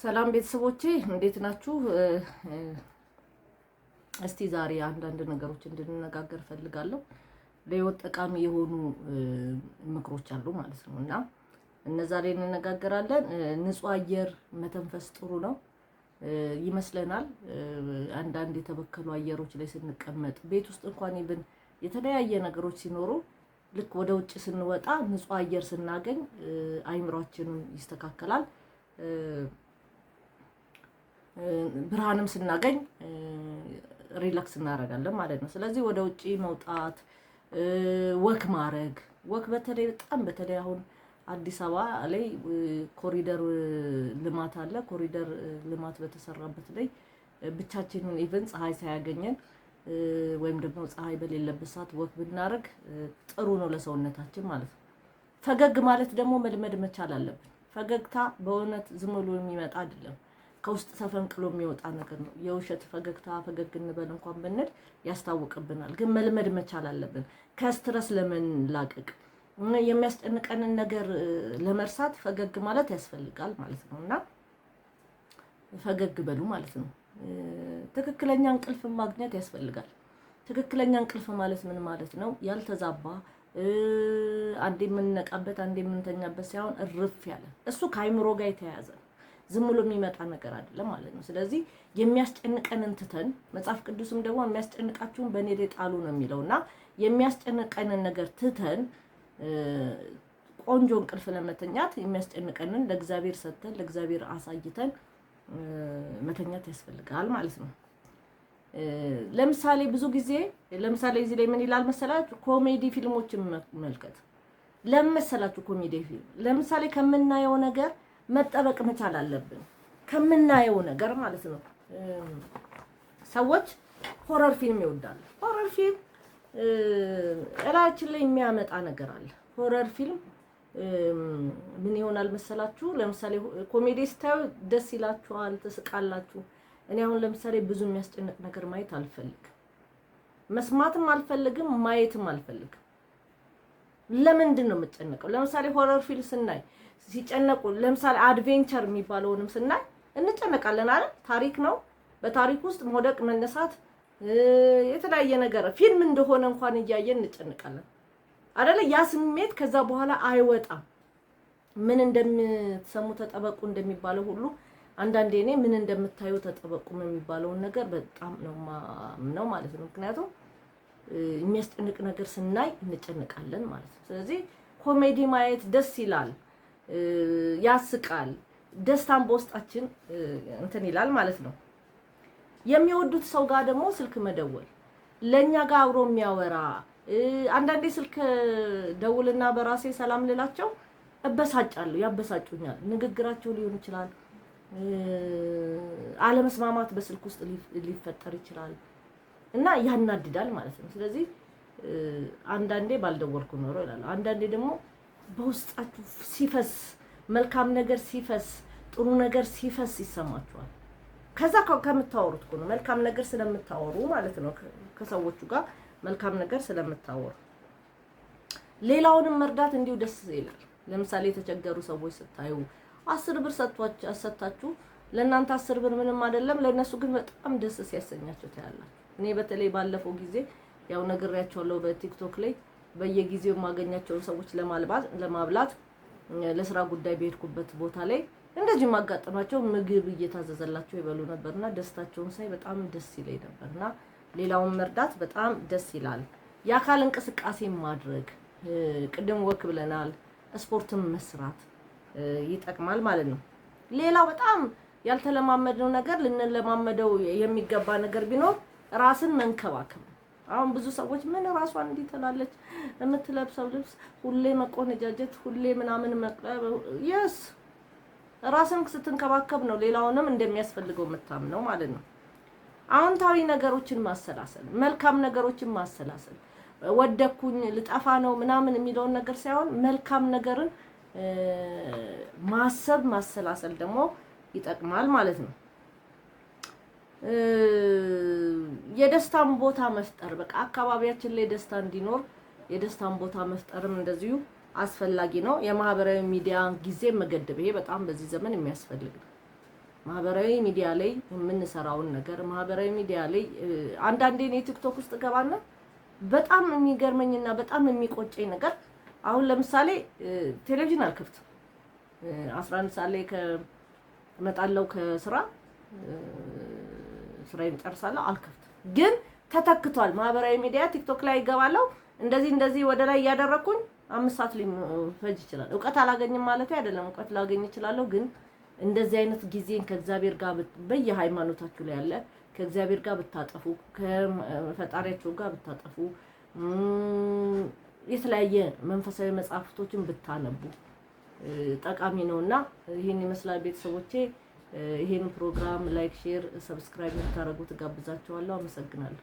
ሰላም ቤተሰቦቼ እንዴት ናችሁ? እስቲ ዛሬ አንዳንድ ነገሮች እንድንነጋገር ፈልጋለሁ። ለህይወት ጠቃሚ የሆኑ ምክሮች አሉ ማለት ነው እና እነዛ ላይ እንነጋገራለን። ንጹህ አየር መተንፈስ ጥሩ ነው ይመስለናል። አንዳንድ የተበከሉ አየሮች ላይ ስንቀመጥ ቤት ውስጥ እንኳን ይብን የተለያየ ነገሮች ሲኖሩ ልክ ወደ ውጭ ስንወጣ ንጹህ አየር ስናገኝ አይምሮአችንን ይስተካከላል። ብርሃንም ስናገኝ ሪላክስ እናደርጋለን ማለት ነው። ስለዚህ ወደ ውጪ መውጣት፣ ወክ ማድረግ፣ ወክ በተለይ አሁን አዲስ አበባ ላይ ኮሪደር ልማት አለ። ኮሪደር ልማት በተሰራበት ላይ ብቻችንን ኢቨን ፀሐይ ሳያገኘን ወይም ደግሞ ፀሐይ በሌለበት ሰዓት ወክ ብናደርግ ጥሩ ነው ለሰውነታችን ማለት ነው። ፈገግ ማለት ደግሞ መልመድ መቻል አለብን። ፈገግታ በእውነት ዝም ብሎ የሚመጣ አይደለም። ከውስጥ ተፈንቅሎ የሚወጣ ነገር ነው። የውሸት ፈገግታ ፈገግ እንበል እንኳን ብንል ያስታውቅብናል። ግን መልመድ መቻል አለብን። ከስትረስ ለመላቀቅ የሚያስጨንቀንን ነገር ለመርሳት ፈገግ ማለት ያስፈልጋል ማለት ነው እና ፈገግ በሉ ማለት ነው። ትክክለኛ እንቅልፍ ማግኘት ያስፈልጋል። ትክክለኛ እንቅልፍ ማለት ምን ማለት ነው? ያልተዛባ አንዴ የምንነቃበት አንዴ የምንተኛበት ሳይሆን እርፍ ያለ እሱ ከአይምሮ ጋር የተያያዘ ዝም ብሎ የሚመጣ ነገር አይደለም ማለት ነው። ስለዚህ የሚያስጨንቀንን ትተን መጽሐፍ ቅዱስም ደግሞ የሚያስጨንቃችሁን በእኔ ላይ ጣሉ ነው የሚለውና የሚያስጨንቀንን ነገር ትተን ቆንጆ እንቅልፍ ለመተኛት የሚያስጨንቀንን ለእግዚአብሔር ሰጥተን ለእግዚአብሔር አሳይተን መተኛት ያስፈልጋል ማለት ነው። ለምሳሌ ብዙ ጊዜ እዚህ ላይ ምን ይላል መሰላችሁ? ኮሜዲ ፊልሞችን መመልከት። ለምን መሰላችሁ? ኮሜዲ ፊልም ለምሳሌ ከምናየው ነገር መጠበቅ መቻል አለብን። ከምናየው ነገር ማለት ነው። ሰዎች ሆረር ፊልም ይወዳሉ። ሆረር ፊልም እላችን ላይ የሚያመጣ ነገር አለ። ሆረር ፊልም ምን ይሆናል መሰላችሁ? ለምሳሌ ኮሜዲ ስታዩ ደስ ይላችኋል፣ ትስቃላችሁ። እኔ አሁን ለምሳሌ ብዙ የሚያስጨንቅ ነገር ማየት አልፈልግም፣ መስማትም አልፈልግም፣ ማየትም አልፈልግም። ለምንድን ነው የምጨነቀው? ለምሳሌ ሆረር ፊልም ስናይ ሲጨነቁ ለምሳሌ አድቬንቸር የሚባለውንም ስናይ እንጨነቃለን አይደል? ታሪክ ነው። በታሪክ ውስጥ መውደቅ መነሳት የተለያየ ነገር ፊልም እንደሆነ እንኳን እያየን እንጨነቃለን አይደለ? ያ ስሜት ከዛ በኋላ አይወጣም። ምን እንደምትሰሙ ተጠበቁ እንደሚባለው ሁሉ አንዳንዴ እኔ ምን እንደምታዩ ተጠበቁ የሚባለውን ነገር በጣም ነው ማለት ነው። ምክንያቱም የሚያስጨንቅ ነገር ስናይ እንጨነቃለን ማለት ነው። ስለዚህ ኮሜዲ ማየት ደስ ይላል፣ ያስቃል፣ ደስታን በውስጣችን እንትን ይላል ማለት ነው። የሚወዱት ሰው ጋር ደግሞ ስልክ መደወል፣ ለኛ ጋር አብሮ የሚያወራ አንዳንዴ ስልክ ደውልና በራሴ ሰላም ልላቸው እበሳጫለሁ፣ ያበሳጩኛል። ንግግራቸው ሊሆን ይችላል፣ አለመስማማት በስልክ ውስጥ ሊፈጠር ይችላል እና ያናድዳል ማለት ነው። ስለዚህ አንዳንዴ ባልደወልኩ ኖሮ ይላል። አንዳንዴ ደግሞ በውስጣችሁ ሲፈስ መልካም ነገር ሲፈስ ጥሩ ነገር ሲፈስ ይሰማችኋል። ከዛ ከምታወሩት ነው መልካም ነገር ስለምታወሩ ማለት ነው። ከሰዎቹ ጋር መልካም ነገር ስለምታወሩ ሌላውንም መርዳት እንዲሁ ደስ ይላል። ለምሳሌ የተቸገሩ ሰዎች ስታዩ 10 ብር ሰጥታችሁ ለእናንተ 10 ብር ምንም አይደለም፣ ለእነሱ ግን በጣም ደስ ሲያሰኛቸው ታያላችሁ። እኔ በተለይ ባለፈው ጊዜ ያው ነግሬያቸዋለሁ በቲክቶክ ላይ በየጊዜው የማገኛቸውን ሰዎች ለማብላት ለስራ ጉዳይ በሄድኩበት ቦታ ላይ እንደዚህ ማጋጠማቸው ምግብ እየታዘዘላቸው ይበሉ ነበርና ደስታቸውን ሳይ በጣም ደስ ይለኝ ነበርና ሌላውን መርዳት በጣም ደስ ይላል። የአካል እንቅስቃሴ ማድረግ ቅድም ወክ ብለናል፣ ስፖርትም መስራት ይጠቅማል ማለት ነው። ሌላው በጣም ያልተለማመደው ነገር ልንለማመደው የሚገባ ነገር ቢኖር ራስን መንከባከብ። አሁን ብዙ ሰዎች ምን ራሷን እንዲህ ትላለች፣ የምትለብሰው ልብስ ሁሌ መቆነጃጀት፣ ሁሌ ምናምን መቅለብ። የስ ራስን ስትንከባከብ ነው ሌላውንም እንደሚያስፈልገው የምታምነው ማለት ነው። አዎንታዊ ነገሮችን ማሰላሰል፣ መልካም ነገሮችን ማሰላሰል። ወደኩኝ ልጠፋ ነው ምናምን የሚለውን ነገር ሳይሆን መልካም ነገርን ማሰብ ማሰላሰል ደግሞ ይጠቅማል ማለት ነው። የደስታን ቦታ መፍጠር፣ በቃ አካባቢያችን ላይ ደስታ እንዲኖር የደስታን ቦታ መፍጠርም እንደዚሁ አስፈላጊ ነው። የማህበራዊ ሚዲያ ጊዜ መገደብ፣ ይሄ በጣም በዚህ ዘመን የሚያስፈልግ ነው። ማህበራዊ ሚዲያ ላይ የምንሰራውን ነገር ማህበራዊ ሚዲያ ላይ አንዳንዴ እኔ ቲክቶክ ውስጥ ገባና በጣም የሚገርመኝና በጣም የሚቆጨኝ ነገር አሁን ለምሳሌ ቴሌቪዥን አልከፍትም 11 ሰዓት ላይ እመጣለሁ ከስራ ስራዬን ጨርሳለሁ አልከፍትም ግን ተተክቷል ማህበራዊ ሚዲያ ቲክቶክ ላይ ይገባለሁ እንደዚህ ወደ ላይ ያደረኩኝ 5 ሰዓት ሊፈጅ ይችላል እውቀት አላገኝም ማለት አይደለም እውቀት ላገኝ ይችላልው ግን እንደዚህ አይነት ጊዜን ከእግዚአብሔር ጋር በየሃይማኖታችሁ ላይ ያለ ከእግዚአብሔር ጋር ብታጠፉ ከፈጣሪያችሁ ጋር ብታጠፉ የተለያየ መንፈሳዊ መጽሐፍቶችን ብታነቡ ጠቃሚ ነውና ይሄን ይመስላል ቤተሰቦቼ ይሄን ፕሮግራም ላይክ ሼር ሰብስክራይብ ታደርጉ ተጋብዛችኋለሁ አመሰግናለሁ